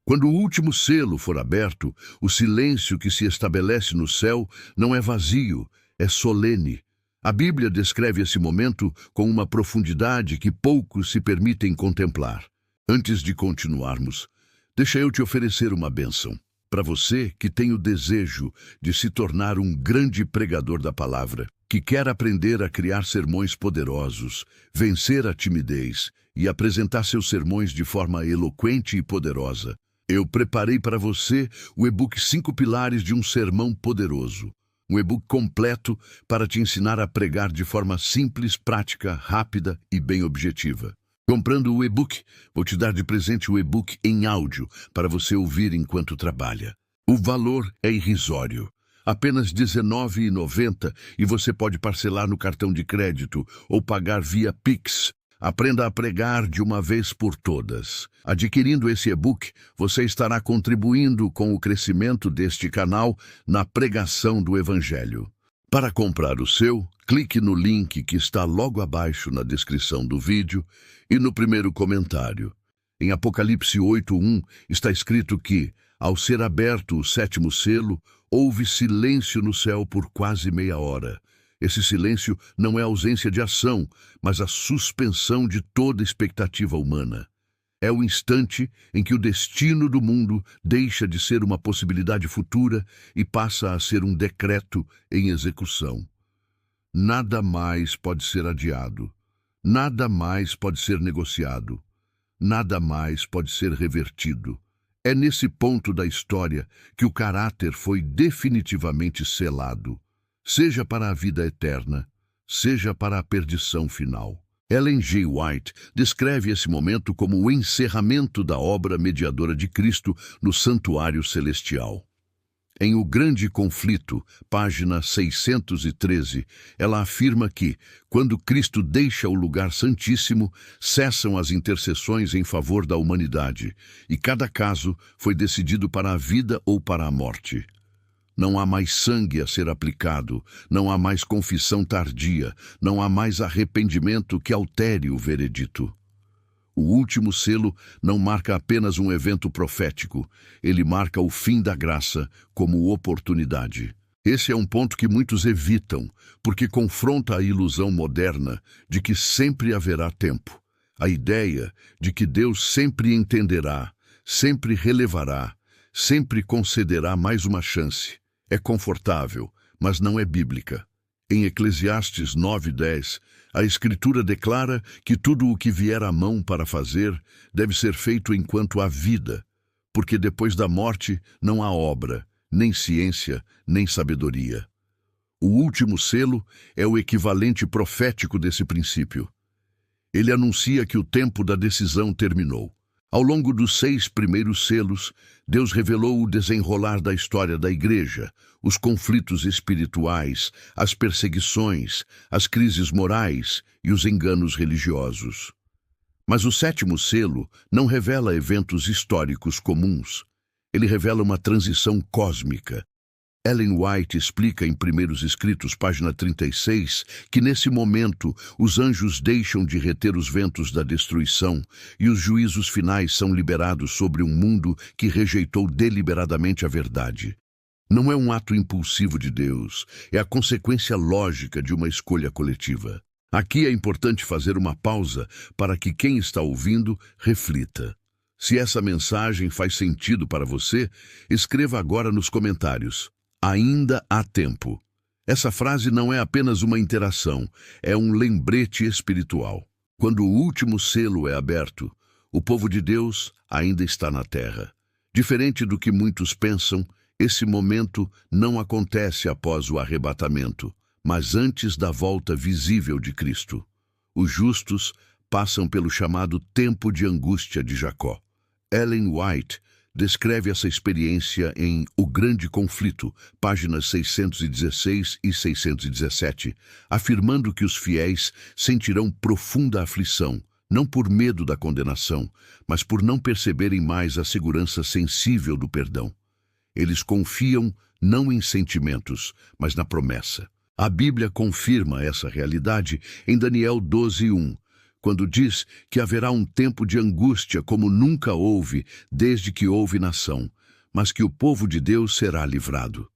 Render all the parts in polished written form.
Quando o último selo for aberto, o silêncio que se estabelece no céu não é vazio, é solene. A Bíblia descreve esse momento com uma profundidade que poucos se permitem contemplar. Antes de continuarmos, deixa eu te oferecer uma bênção. Para você que tem o desejo de se tornar um grande pregador da palavra, que quer aprender a criar sermões poderosos, vencer a timidez e apresentar seus sermões de forma eloquente e poderosa, eu preparei para você o e-book 5 Pilares de um Sermão Poderoso. Um e-book completo para te ensinar a pregar de forma simples, prática, rápida e bem objetiva. Comprando o e-book, vou te dar de presente o e-book em áudio para você ouvir enquanto trabalha. O valor é irrisório. Apenas R$ 19,90 e você pode parcelar no cartão de crédito ou pagar via Pix. Aprenda a pregar de uma vez por todas. Adquirindo esse e-book, você estará contribuindo com o crescimento deste canal na pregação do Evangelho. Para comprar o seu, clique no link que está logo abaixo na descrição do vídeo e no primeiro comentário. Em Apocalipse 8:1 está escrito que, ao ser aberto o 7º selo, houve silêncio no céu por quase meia hora. Esse silêncio não é ausência de ação, mas a suspensão de toda expectativa humana. É o instante em que o destino do mundo deixa de ser uma possibilidade futura e passa a ser um decreto em execução. Nada mais pode ser adiado. Nada mais pode ser negociado. Nada mais pode ser revertido. É nesse ponto da história que o caráter foi definitivamente selado, seja para a vida eterna, seja para a perdição final. Ellen G. White descreve esse momento como o encerramento da obra mediadora de Cristo no santuário celestial. Em O Grande Conflito, página 613, ela afirma que, quando Cristo deixa o lugar santíssimo, cessam as intercessões em favor da humanidade, e cada caso foi decidido para a vida ou para a morte. Não há mais sangue a ser aplicado, não há mais confissão tardia, não há mais arrependimento que altere o veredito. O último selo não marca apenas um evento profético, ele marca o fim da graça como oportunidade. Esse é um ponto que muitos evitam, porque confronta a ilusão moderna de que sempre haverá tempo. A ideia de que Deus sempre entenderá, sempre relevará, sempre concederá mais uma chance. É confortável, mas não é bíblica. Em Eclesiastes 9:10, a Escritura declara que tudo o que vier à mão para fazer deve ser feito enquanto há vida, porque depois da morte não há obra, nem ciência, nem sabedoria. O último selo é o equivalente profético desse princípio. Ele anuncia que o tempo da decisão terminou. Ao longo dos 6 primeiros selos, Deus revelou o desenrolar da história da Igreja, os conflitos espirituais, as perseguições, as crises morais e os enganos religiosos. Mas o 7º selo não revela eventos históricos comuns. Ele revela uma transição cósmica. Ellen White explica em Primeiros Escritos, página 36, que nesse momento os anjos deixam de reter os ventos da destruição e os juízos finais são liberados sobre um mundo que rejeitou deliberadamente a verdade. Não é um ato impulsivo de Deus, é a consequência lógica de uma escolha coletiva. Aqui é importante fazer uma pausa para que quem está ouvindo reflita. Se essa mensagem faz sentido para você, escreva agora nos comentários. Ainda há tempo. Essa frase não é apenas uma interação, é um lembrete espiritual. Quando o último selo é aberto, o povo de Deus ainda está na terra. Diferente do que muitos pensam, esse momento não acontece após o arrebatamento, mas antes da volta visível de Cristo. Os justos passam pelo chamado tempo de angústia de Jacó. Ellen White descreve essa experiência em O Grande Conflito, páginas 616 e 617, afirmando que os fiéis sentirão profunda aflição, não por medo da condenação, mas por não perceberem mais a segurança sensível do perdão. Eles confiam não em sentimentos, mas na promessa. A Bíblia confirma essa realidade em Daniel 12:1. quando diz que haverá um tempo de angústia como nunca houve desde que houve nação, mas que o povo de Deus será livrado.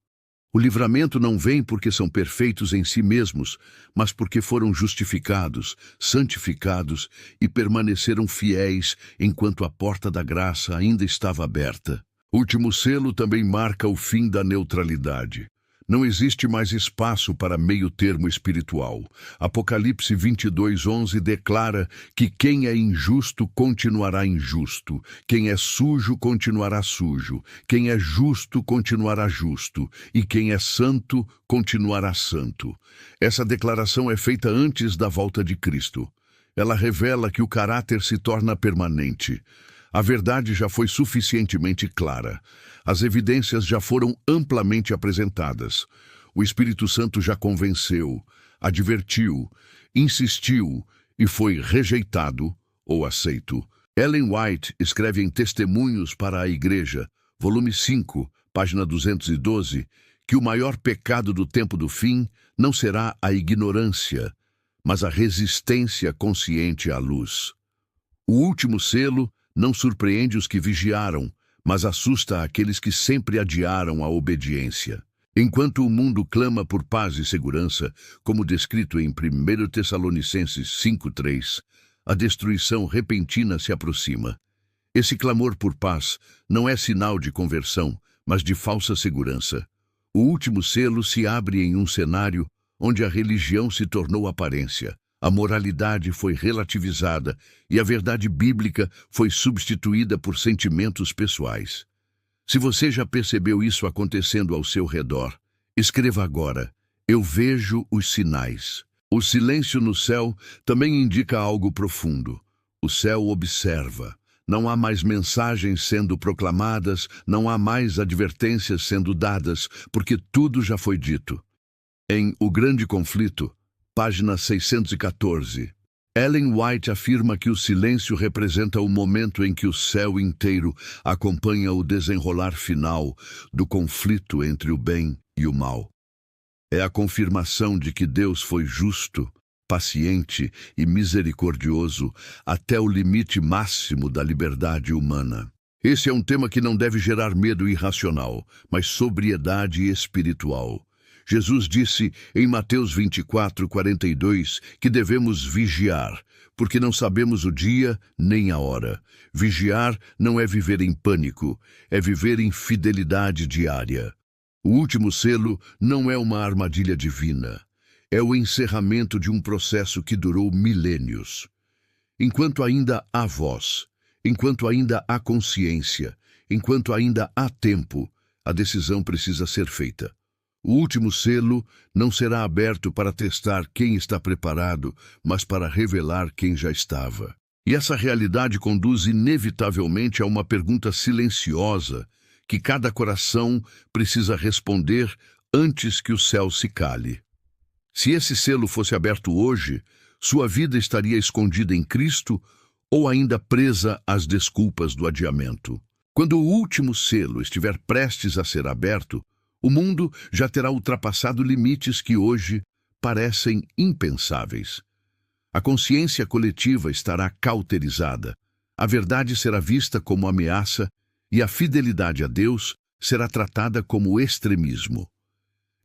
O livramento não vem porque são perfeitos em si mesmos, mas porque foram justificados, santificados e permaneceram fiéis enquanto a porta da graça ainda estava aberta. O último selo também marca o fim da neutralidade. Não existe mais espaço para meio termo espiritual. Apocalipse 22:11 declara que quem é injusto continuará injusto, quem é sujo continuará sujo, quem é justo continuará justo, e quem é santo continuará santo. Essa declaração é feita antes da volta de Cristo. Ela revela que o caráter se torna permanente. A verdade já foi suficientemente clara. As evidências já foram amplamente apresentadas. O Espírito Santo já convenceu, advertiu, insistiu e foi rejeitado ou aceito. Ellen White escreve em Testemunhos para a Igreja, volume 5, página 212, que o maior pecado do tempo do fim não será a ignorância, mas a resistência consciente à luz. O último selo não surpreende os que vigiaram, mas assusta aqueles que sempre adiaram a obediência. Enquanto o mundo clama por paz e segurança, como descrito em 1 Tessalonicenses 5:3, a destruição repentina se aproxima. Esse clamor por paz não é sinal de conversão, mas de falsa segurança. O último selo se abre em um cenário onde a religião se tornou aparência. A moralidade foi relativizada e a verdade bíblica foi substituída por sentimentos pessoais. Se você já percebeu isso acontecendo ao seu redor, escreva agora: eu vejo os sinais. O silêncio no céu também indica algo profundo. O céu observa. Não há mais mensagens sendo proclamadas, não há mais advertências sendo dadas, porque tudo já foi dito. Em O Grande Conflito, página 614, Ellen White afirma que o silêncio representa o momento em que o céu inteiro acompanha o desenrolar final do conflito entre o bem e o mal. É a confirmação de que Deus foi justo, paciente e misericordioso até o limite máximo da liberdade humana. Esse é um tema que não deve gerar medo irracional, mas sobriedade espiritual. Jesus disse em Mateus 24:42 que devemos vigiar, porque não sabemos o dia nem a hora. Vigiar não é viver em pânico, é viver em fidelidade diária. O último selo não é uma armadilha divina, é o encerramento de um processo que durou milênios. Enquanto ainda há voz, enquanto ainda há consciência, enquanto ainda há tempo, a decisão precisa ser feita. O último selo não será aberto para testar quem está preparado, mas para revelar quem já estava. E essa realidade conduz inevitavelmente a uma pergunta silenciosa que cada coração precisa responder antes que o céu se cale. Se esse selo fosse aberto hoje, sua vida estaria escondida em Cristo ou ainda presa às desculpas do adiamento? Quando o último selo estiver prestes a ser aberto, o mundo já terá ultrapassado limites que hoje parecem impensáveis. A consciência coletiva estará cauterizada, a verdade será vista como ameaça e a fidelidade a Deus será tratada como extremismo.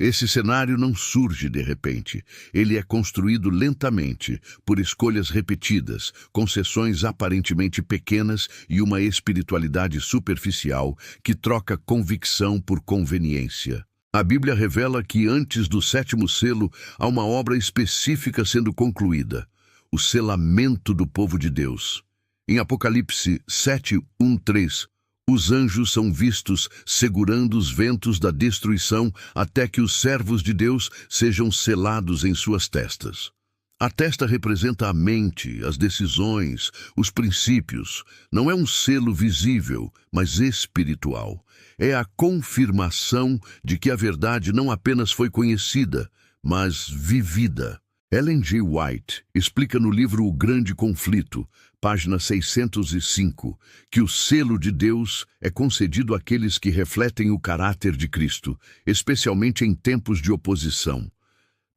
Esse cenário não surge de repente, ele é construído lentamente, por escolhas repetidas, concessões aparentemente pequenas e uma espiritualidade superficial que troca convicção por conveniência. A Bíblia revela que antes do sétimo selo há uma obra específica sendo concluída, o selamento do povo de Deus. Em Apocalipse 7:1-3, os anjos são vistos segurando os ventos da destruição até que os servos de Deus sejam selados em suas testas. A testa representa a mente, as decisões, os princípios. Não é um selo visível, mas espiritual. É a confirmação de que a verdade não apenas foi conhecida, mas vivida. Ellen G. White explica no livro O Grande Conflito, página 605, que o selo de Deus é concedido àqueles que refletem o caráter de Cristo, especialmente em tempos de oposição.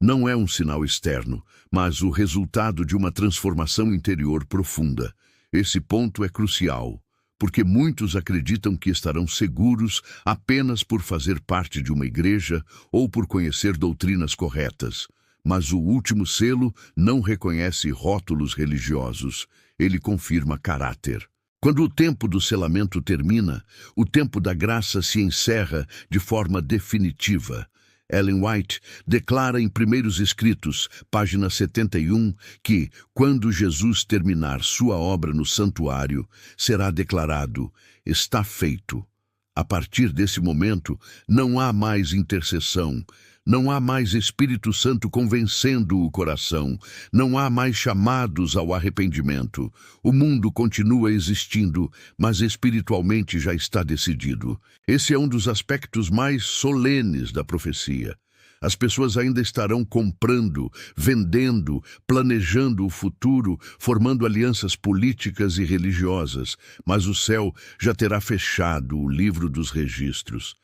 Não é um sinal externo, mas o resultado de uma transformação interior profunda. Esse ponto é crucial, porque muitos acreditam que estarão seguros apenas por fazer parte de uma igreja ou por conhecer doutrinas corretas. Mas o último selo não reconhece rótulos religiosos, ele confirma caráter. Quando o tempo do selamento termina, o tempo da graça se encerra de forma definitiva. Ellen White declara em Primeiros Escritos, página 71, que, quando Jesus terminar sua obra no santuário, será declarado: está feito. A partir desse momento, não há mais intercessão, não há mais Espírito Santo convencendo o coração, não há mais chamados ao arrependimento. O mundo continua existindo, mas espiritualmente já está decidido. Esse é um dos aspectos mais solenes da profecia. As pessoas ainda estarão comprando, vendendo, planejando o futuro, formando alianças políticas e religiosas, mas o céu já terá fechado o livro dos registros.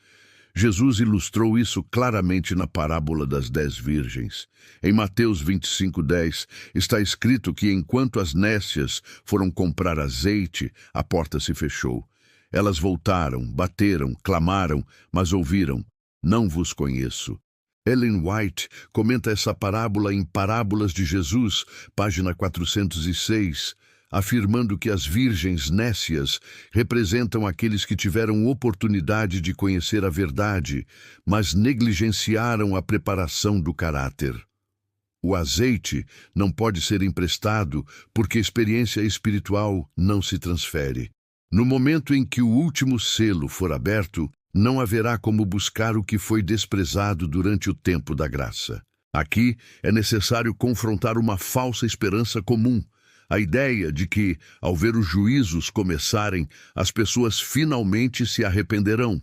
Jesus ilustrou isso claramente na parábola das 10 virgens. Em Mateus 25:10, está escrito que enquanto as nécias foram comprar azeite, a porta se fechou. Elas voltaram, bateram, clamaram, mas ouviram: não vos conheço. Ellen White comenta essa parábola em Parábolas de Jesus, página 406, afirmando que as virgens nécias representam aqueles que tiveram oportunidade de conhecer a verdade, mas negligenciaram a preparação do caráter. O azeite não pode ser emprestado porque a experiência espiritual não se transfere. No momento em que o último selo for aberto, não haverá como buscar o que foi desprezado durante o tempo da graça. Aqui é necessário confrontar uma falsa esperança comum, a ideia de que, ao ver os juízos começarem, as pessoas finalmente se arrependerão.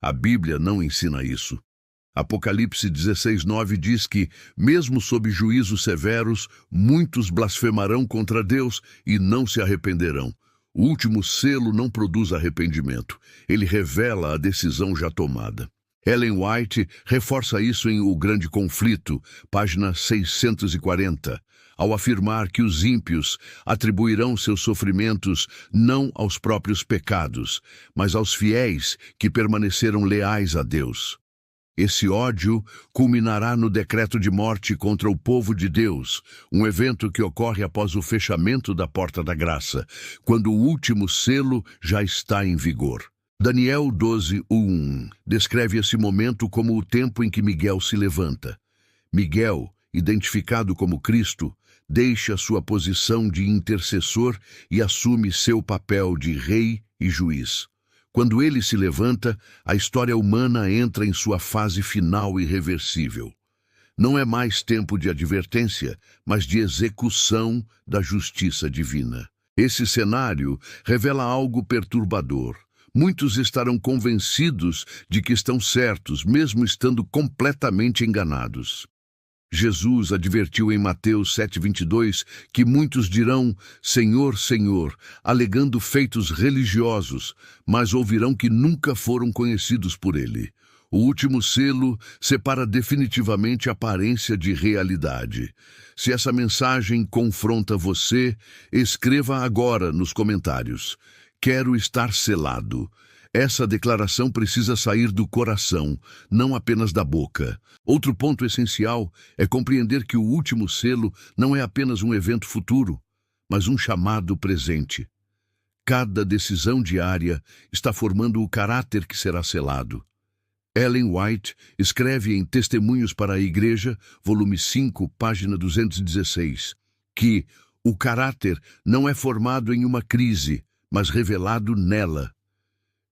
A Bíblia não ensina isso. Apocalipse 16:9 diz que, mesmo sob juízos severos, muitos blasfemarão contra Deus e não se arrependerão. O último selo não produz arrependimento. Ele revela a decisão já tomada. Ellen White reforça isso em O Grande Conflito, página 640, ao afirmar que os ímpios atribuirão seus sofrimentos não aos próprios pecados, mas aos fiéis que permaneceram leais a Deus. Esse ódio culminará no decreto de morte contra o povo de Deus, um evento que ocorre após o fechamento da porta da graça, quando o último selo já está em vigor. Daniel 12:1 descreve esse momento como o tempo em que Miguel se levanta. Miguel, identificado como Cristo, deixa sua posição de intercessor e assume seu papel de rei e juiz. Quando ele se levanta, a história humana entra em sua fase final irreversível. Não é mais tempo de advertência, mas de execução da justiça divina. Esse cenário revela algo perturbador. Muitos estarão convencidos de que estão certos, mesmo estando completamente enganados. Jesus advertiu em Mateus 7:22 que muitos dirão: Senhor, Senhor, alegando feitos religiosos, mas ouvirão que nunca foram conhecidos por ele. O último selo separa definitivamente a aparência de realidade. Se essa mensagem confronta você, escreva agora nos comentários: quero estar selado. Essa declaração precisa sair do coração, não apenas da boca. Outro ponto essencial é compreender que o último selo não é apenas um evento futuro, mas um chamado presente. Cada decisão diária está formando o caráter que será selado. Ellen White escreve em Testemunhos para a Igreja, volume 5, página 216, que o caráter não é formado em uma crise, mas revelado nela.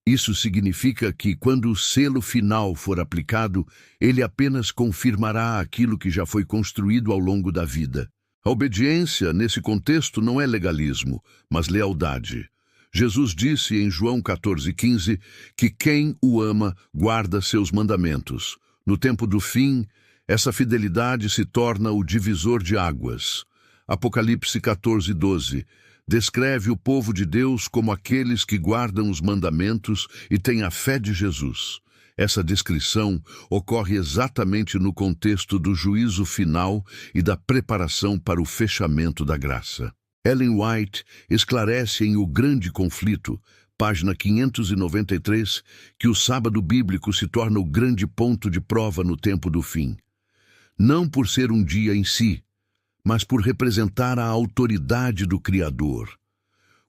Isso significa que, quando o selo final for aplicado, ele apenas confirmará aquilo que já foi construído ao longo da vida. A obediência, nesse contexto, não é legalismo, mas lealdade. Jesus disse em João 14:15 que quem o ama guarda seus mandamentos. No tempo do fim, essa fidelidade se torna o divisor de águas. Apocalipse 14:12 descreve o povo de Deus como aqueles que guardam os mandamentos e têm a fé de Jesus. Essa descrição ocorre exatamente no contexto do juízo final e da preparação para o fechamento da graça. Ellen White esclarece em O Grande Conflito, página 593, que o sábado bíblico se torna o grande ponto de prova no tempo do fim. Não por ser um dia em si, mas por representar a autoridade do Criador.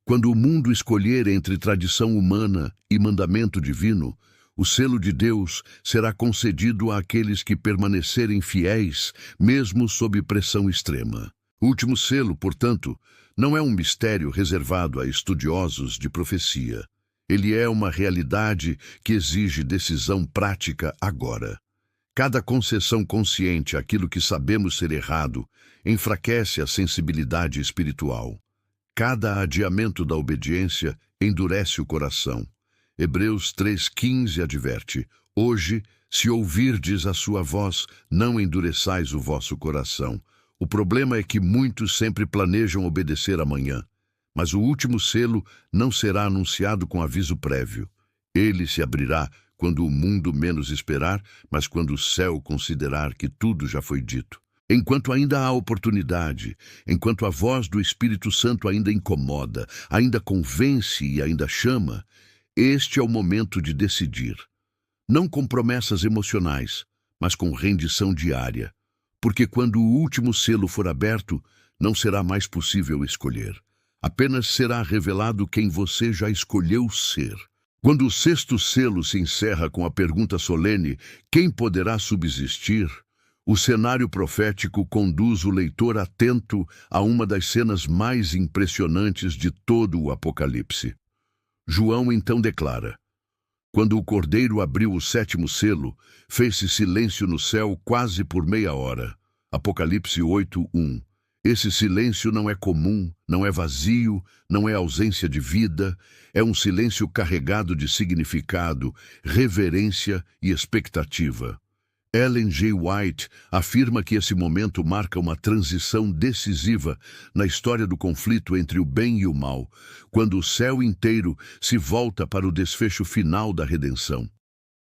Quando o mundo escolher entre tradição humana e mandamento divino, o selo de Deus será concedido àqueles que permanecerem fiéis, mesmo sob pressão extrema. O último selo, portanto, não é um mistério reservado a estudiosos de profecia. Ele é uma realidade que exige decisão prática agora. Cada concessão consciente àquilo que sabemos ser errado enfraquece a sensibilidade espiritual. Cada adiamento da obediência endurece o coração. Hebreus 3,15 adverte: Hoje, se ouvirdes a sua voz, não endureçais o vosso coração. O problema é que muitos sempre planejam obedecer amanhã, mas o último selo não será anunciado com aviso prévio. Ele se abrirá quando o mundo menos esperar, mas quando o céu considerar que tudo já foi dito. Enquanto ainda há oportunidade, enquanto a voz do Espírito Santo ainda incomoda, ainda convence e ainda chama, este é o momento de decidir. Não com promessas emocionais, mas com rendição diária. Porque quando o último selo for aberto, não será mais possível escolher. Apenas será revelado quem você já escolheu ser. Quando o sexto selo se encerra com a pergunta solene, quem poderá subsistir? O cenário profético conduz o leitor atento a uma das cenas mais impressionantes de todo o Apocalipse. João então declara: Quando o Cordeiro abriu o sétimo selo, fez-se silêncio no céu quase por meia hora. Apocalipse 8:1. Esse silêncio não é comum, não é vazio, não é ausência de vida, é um silêncio carregado de significado, reverência e expectativa. Ellen G. White afirma que esse momento marca uma transição decisiva na história do conflito entre o bem e o mal, quando o céu inteiro se volta para o desfecho final da redenção.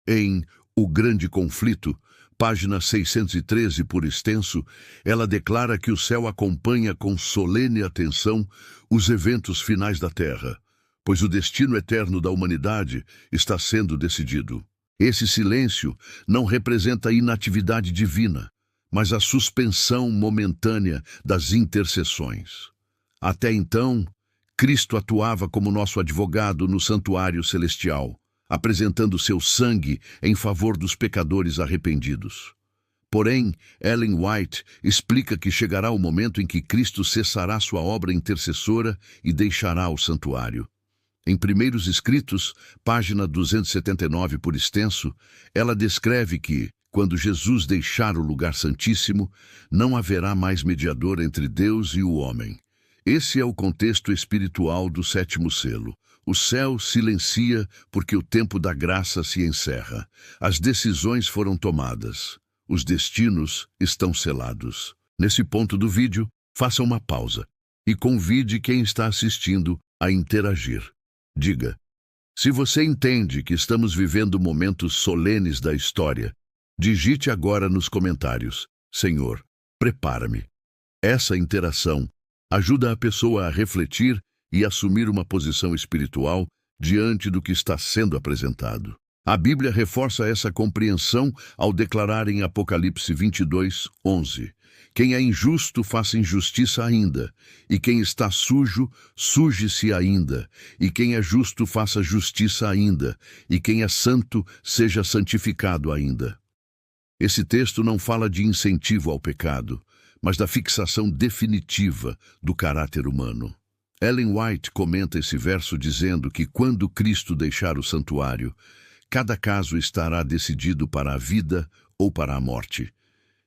Em O Grande Conflito, página 613 por extenso, ela declara que o céu acompanha com solene atenção os eventos finais da Terra, pois o destino eterno da humanidade está sendo decidido. Esse silêncio não representa a inatividade divina, mas a suspensão momentânea das intercessões. Até então, Cristo atuava como nosso advogado no santuário celestial, apresentando seu sangue em favor dos pecadores arrependidos. Porém, Ellen White explica que chegará o momento em que Cristo cessará sua obra intercessora e deixará o santuário. Em Primeiros Escritos, página 279 por extenso, ela descreve que, quando Jesus deixar o lugar santíssimo, não haverá mais mediador entre Deus e o homem. Esse é o contexto espiritual do sétimo selo. O céu silencia porque o tempo da graça se encerra. As decisões foram tomadas. Os destinos estão selados. Nesse ponto do vídeo, faça uma pausa e convide quem está assistindo a interagir. Diga: se você entende que estamos vivendo momentos solenes da história, digite agora nos comentários: Senhor, prepara-me. Essa interação ajuda a pessoa a refletir e assumir uma posição espiritual diante do que está sendo apresentado. A Bíblia reforça essa compreensão ao declarar em Apocalipse 22:11: Quem é injusto, faça injustiça ainda, e quem está sujo, suje-se ainda, e quem é justo, faça justiça ainda, e quem é santo, seja santificado ainda. Esse texto não fala de incentivo ao pecado, mas da fixação definitiva do caráter humano. Ellen White comenta esse verso dizendo que quando Cristo deixar o santuário, cada caso estará decidido para a vida ou para a morte.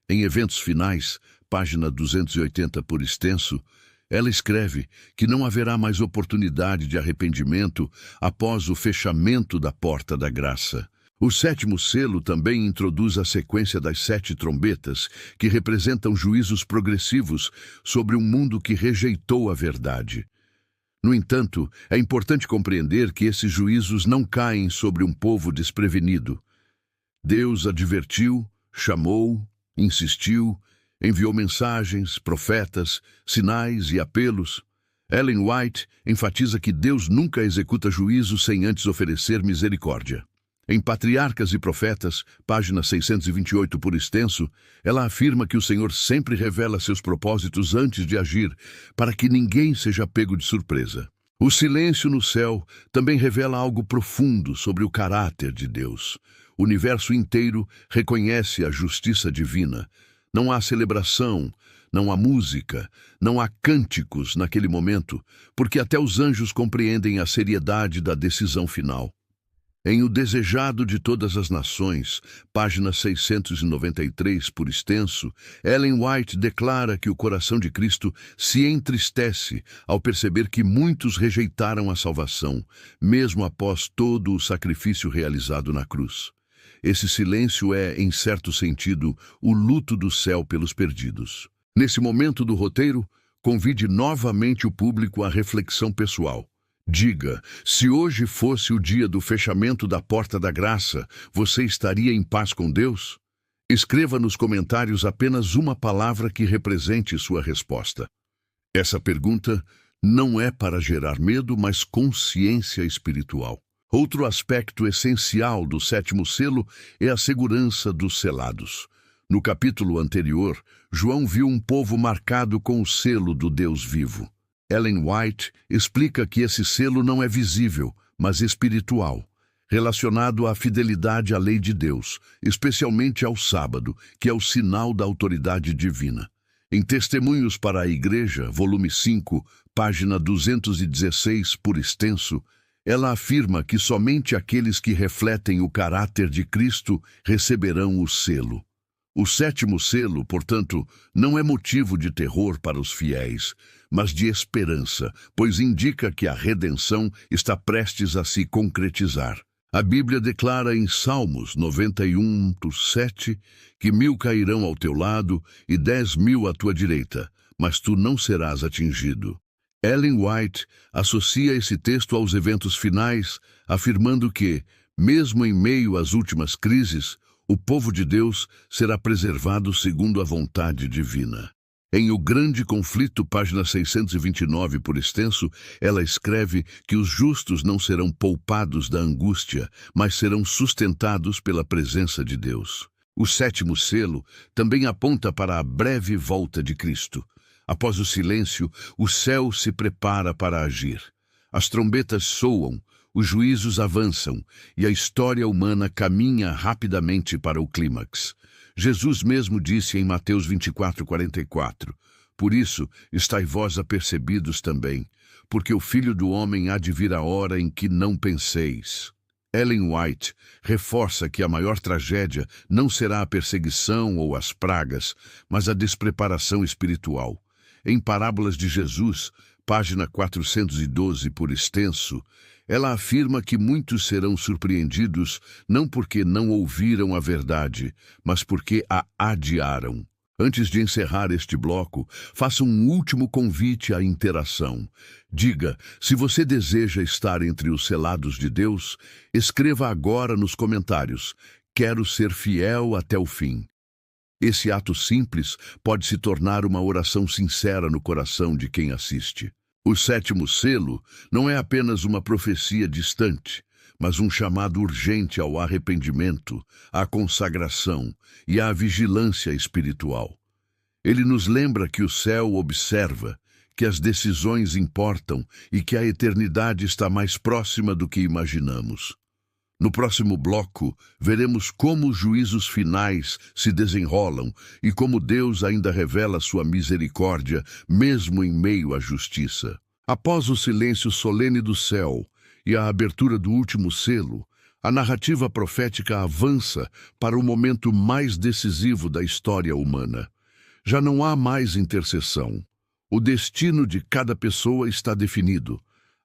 Em Eventos Finais, página 280 por extenso, ela escreve que não haverá mais oportunidade de arrependimento após o fechamento da porta da graça. O sétimo selo também introduz a sequência das 7 trombetas, que representam juízos progressivos sobre um mundo que rejeitou a verdade. No entanto, é importante compreender que esses juízos não caem sobre um povo desprevenido. Deus advertiu, chamou, insistiu, enviou mensagens, profetas, sinais e apelos. Ellen White enfatiza que Deus nunca executa juízo sem antes oferecer misericórdia. Em Patriarcas e Profetas, página 628 por extenso, ela afirma que o Senhor sempre revela seus propósitos antes de agir, para que ninguém seja pego de surpresa. O silêncio no céu também revela algo profundo sobre o caráter de Deus. O universo inteiro reconhece a justiça divina. Não há celebração, não há música, não há cânticos naquele momento, porque até os anjos compreendem a seriedade da decisão final. Em O Desejado de Todas as Nações, página 693 por extenso, Ellen White declara que o coração de Cristo se entristece ao perceber que muitos rejeitaram a salvação, mesmo após todo o sacrifício realizado na cruz. Esse silêncio é, em certo sentido, o luto do céu pelos perdidos. Nesse momento do roteiro, convide novamente o público à reflexão pessoal. Diga, se hoje fosse o dia do fechamento da porta da graça, você estaria em paz com Deus? Escreva nos comentários apenas uma palavra que represente sua resposta. Essa pergunta não é para gerar medo, mas consciência espiritual. Outro aspecto essencial do sétimo selo é a segurança dos selados. No capítulo anterior, João viu um povo marcado com o selo do Deus vivo. Ellen White explica que esse selo não é visível, mas espiritual, relacionado à fidelidade à lei de Deus, especialmente ao sábado, que é o sinal da autoridade divina. Em Testemunhos para a Igreja, volume 5, página 216 por extenso, ela afirma que somente aqueles que refletem o caráter de Cristo receberão o selo. O sétimo selo, portanto, não é motivo de terror para os fiéis, mas de esperança, pois indica que a redenção está prestes a se concretizar. A Bíblia declara em Salmos 91:7 que 1000 cairão ao teu lado e 10.000 à tua direita, mas tu não serás atingido. Ellen White associa esse texto aos eventos finais, afirmando que, mesmo em meio às últimas crises, o povo de Deus será preservado segundo a vontade divina. Em O Grande Conflito, página 629 por extenso, ela escreve que os justos não serão poupados da angústia, mas serão sustentados pela presença de Deus. O sétimo selo também aponta para a breve volta de Cristo. Após o silêncio, o céu se prepara para agir. As trombetas soam, os juízos avançam e a história humana caminha rapidamente para o clímax. Jesus mesmo disse em Mateus 24:44, por isso, estai vós apercebidos também, porque o Filho do Homem há de vir a hora em que não penseis. Ellen White reforça que a maior tragédia não será a perseguição ou as pragas, mas a despreparação espiritual. Em Parábolas de Jesus, página 412 por extenso, ela afirma que muitos serão surpreendidos não porque não ouviram a verdade, mas porque a adiaram. Antes de encerrar este bloco, faça um último convite à interação. Diga, se você deseja estar entre os selados de Deus, escreva agora nos comentários, quero ser fiel até o fim. Esse ato simples pode se tornar uma oração sincera no coração de quem assiste. O sétimo selo não é apenas uma profecia distante, mas um chamado urgente ao arrependimento, à consagração e à vigilância espiritual. Ele nos lembra que o céu observa, que as decisões importam e que a eternidade está mais próxima do que imaginamos. No próximo bloco, veremos como os juízos finais se desenrolam e como Deus ainda revela sua misericórdia, mesmo em meio à justiça. Após o silêncio solene do céu e a abertura do último selo, a narrativa profética avança para o momento mais decisivo da história humana. Já não há mais intercessão. O destino de cada pessoa está definido.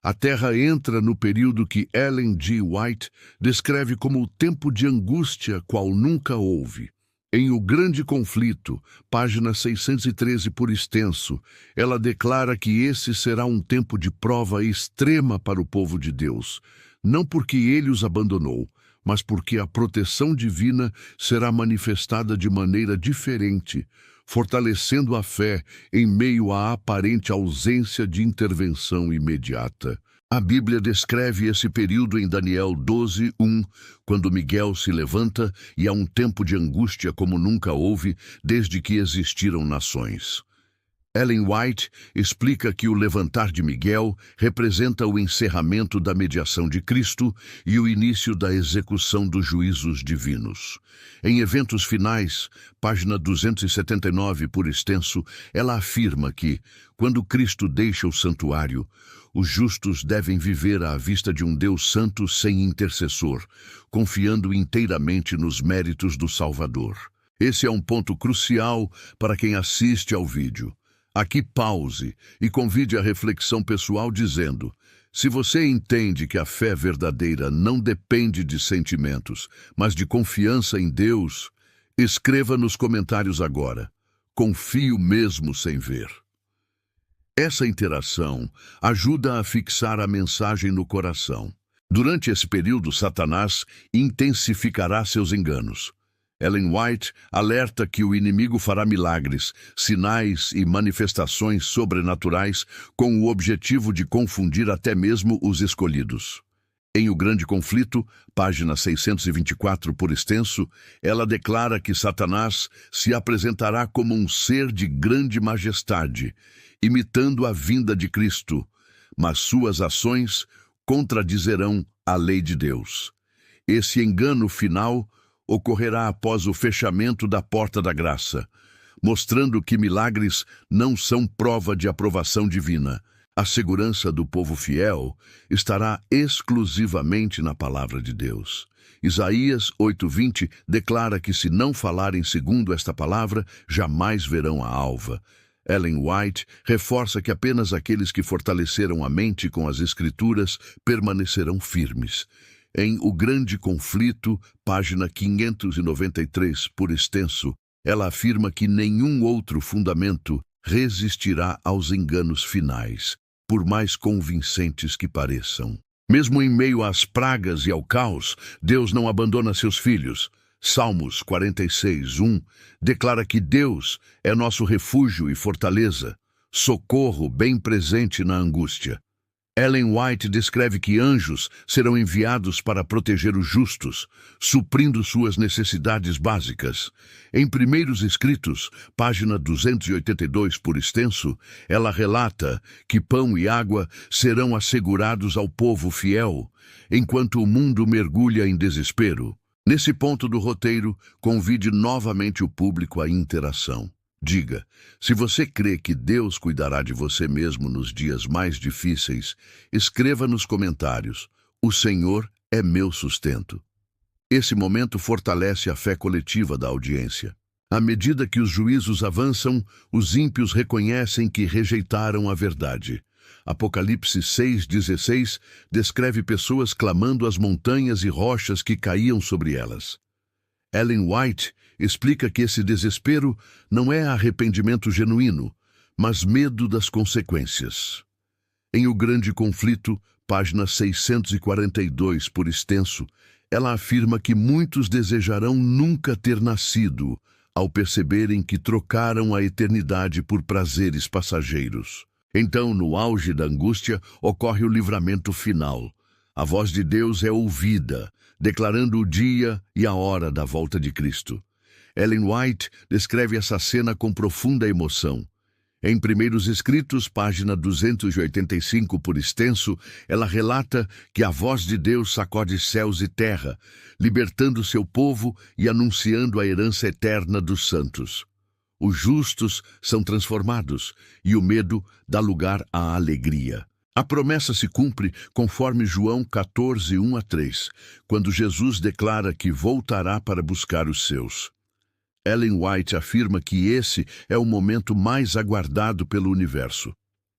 A Terra entra no período que Ellen G. White descreve como o tempo de angústia qual nunca houve. Em O Grande Conflito, página 613 por extenso, ela declara que esse será um tempo de prova extrema para o povo de Deus, não porque ele os abandonou, mas porque a proteção divina será manifestada de maneira diferente, fortalecendo a fé em meio à aparente ausência de intervenção imediata. A Bíblia descreve esse período em Daniel 12:1, quando Miguel se levanta e há um tempo de angústia como nunca houve desde que existiram nações. Ellen White explica que o levantar de Miguel representa o encerramento da mediação de Cristo e o início da execução dos juízos divinos. Em Eventos Finais, página 279 por extenso, ela afirma que, quando Cristo deixa o santuário, os justos devem viver à vista de um Deus santo sem intercessor, confiando inteiramente nos méritos do Salvador. Esse é um ponto crucial para quem assiste ao vídeo. Aqui pause e convide a reflexão pessoal dizendo: se você entende que a fé verdadeira não depende de sentimentos, mas de confiança em Deus, escreva nos comentários agora: confio mesmo sem ver. Essa interação ajuda a fixar a mensagem no coração. Durante esse período, Satanás intensificará seus enganos. Ellen White alerta que o inimigo fará milagres, sinais e manifestações sobrenaturais com o objetivo de confundir até mesmo os escolhidos. Em O Grande Conflito, página 624 por extenso, ela declara que Satanás se apresentará como um ser de grande majestade, imitando a vinda de Cristo, mas suas ações contradizerão a lei de Deus. Esse engano final ocorrerá após o fechamento da porta da graça, mostrando que milagres não são prova de aprovação divina. A segurança do povo fiel estará exclusivamente na palavra de Deus. Isaías 8:20 declara que se não falarem segundo esta palavra, jamais verão a alva. Ellen White reforça que apenas aqueles que fortaleceram a mente com as Escrituras permanecerão firmes. Em O Grande Conflito, página 593 por extenso, ela afirma que nenhum outro fundamento resistirá aos enganos finais, por mais convincentes que pareçam. Mesmo em meio às pragas e ao caos, Deus não abandona seus filhos. Salmos 46:1 declara que Deus é nosso refúgio e fortaleza, socorro bem presente na angústia. Ellen White descreve que anjos serão enviados para proteger os justos, suprindo suas necessidades básicas. Em Primeiros Escritos, página 282 por extenso, ela relata que pão e água serão assegurados ao povo fiel, enquanto o mundo mergulha em desespero. Nesse ponto do roteiro, convide novamente o público à interação. Diga, se você crê que Deus cuidará de você mesmo nos dias mais difíceis, escreva nos comentários: o Senhor é meu sustento. Esse momento fortalece a fé coletiva da audiência. À medida que os juízos avançam, os ímpios reconhecem que rejeitaram a verdade. Apocalipse 6:16 descreve pessoas clamando às montanhas e rochas que caíam sobre elas. Ellen White explica que esse desespero não é arrependimento genuíno, mas medo das consequências. Em O Grande Conflito, página 642 por extenso, ela afirma que muitos desejarão nunca ter nascido, ao perceberem que trocaram a eternidade por prazeres passageiros. Então, no auge da angústia, ocorre o livramento final. A voz de Deus é ouvida, declarando o dia e a hora da volta de Cristo. Ellen White descreve essa cena com profunda emoção. Em Primeiros Escritos, página 285 por extenso, ela relata que a voz de Deus sacode céus e terra, libertando seu povo e anunciando a herança eterna dos santos. Os justos são transformados e o medo dá lugar à alegria. A promessa se cumpre conforme João 14:1-3, quando Jesus declara que voltará para buscar os seus. Ellen White afirma que esse é o momento mais aguardado pelo universo.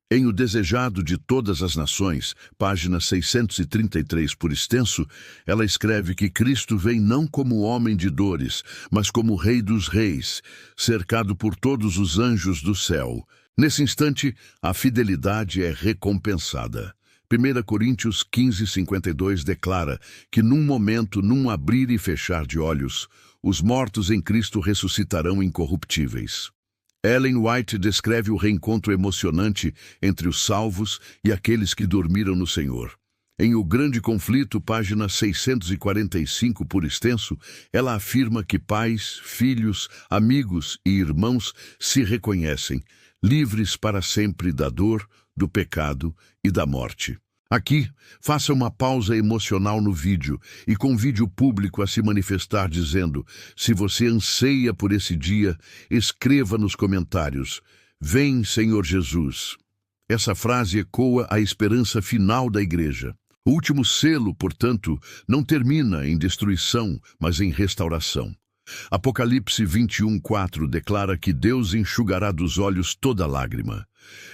Em O Desejado de Todas as Nações, página 633 por extenso, ela escreve que Cristo vem não como homem de dores, mas como Rei dos Reis, cercado por todos os anjos do céu. Nesse instante, a fidelidade é recompensada. 1 Coríntios 15:52 declara que num momento, num abrir e fechar de olhos, os mortos em Cristo ressuscitarão incorruptíveis. Ellen White descreve o reencontro emocionante entre os salvos e aqueles que dormiram no Senhor. Em O Grande Conflito, página 645 por extenso, ela afirma que pais, filhos, amigos e irmãos se reconhecem, livres para sempre da dor, do pecado e da morte. Aqui, faça uma pausa emocional no vídeo e convide o público a se manifestar dizendo: se você anseia por esse dia, escreva nos comentários: "Vem, Senhor Jesus". Essa frase ecoa a esperança final da igreja. O último selo, portanto, não termina em destruição, mas em restauração. Apocalipse 21:4 declara que Deus enxugará dos olhos toda lágrima.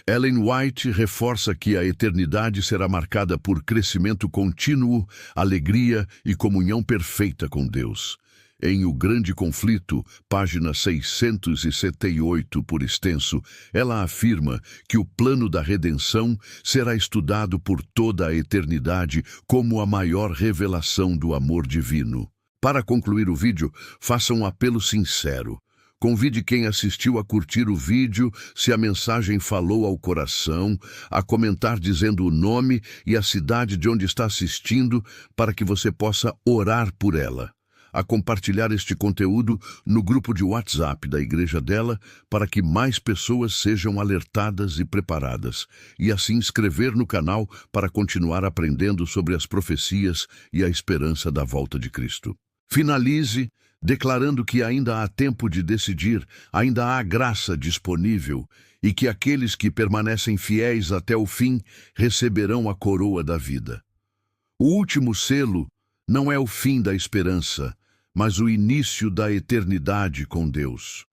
Ellen White reforça que a eternidade será marcada por crescimento contínuo, alegria e comunhão perfeita com Deus. Em O Grande Conflito, página 678 por extenso, ela afirma que o plano da redenção será estudado por toda a eternidade como a maior revelação do amor divino. Para concluir o vídeo, faça um apelo sincero. Convide quem assistiu a curtir o vídeo, se a mensagem falou ao coração, a comentar dizendo o nome e a cidade de onde está assistindo, para que você possa orar por ela. A compartilhar este conteúdo no grupo de WhatsApp da igreja dela, para que mais pessoas sejam alertadas e preparadas, e a se inscrever no canal para continuar aprendendo sobre as profecias e a esperança da volta de Cristo. Finalize declarando que ainda há tempo de decidir, ainda há graça disponível e que aqueles que permanecem fiéis até o fim receberão a coroa da vida. O último selo não é o fim da esperança, mas o início da eternidade com Deus.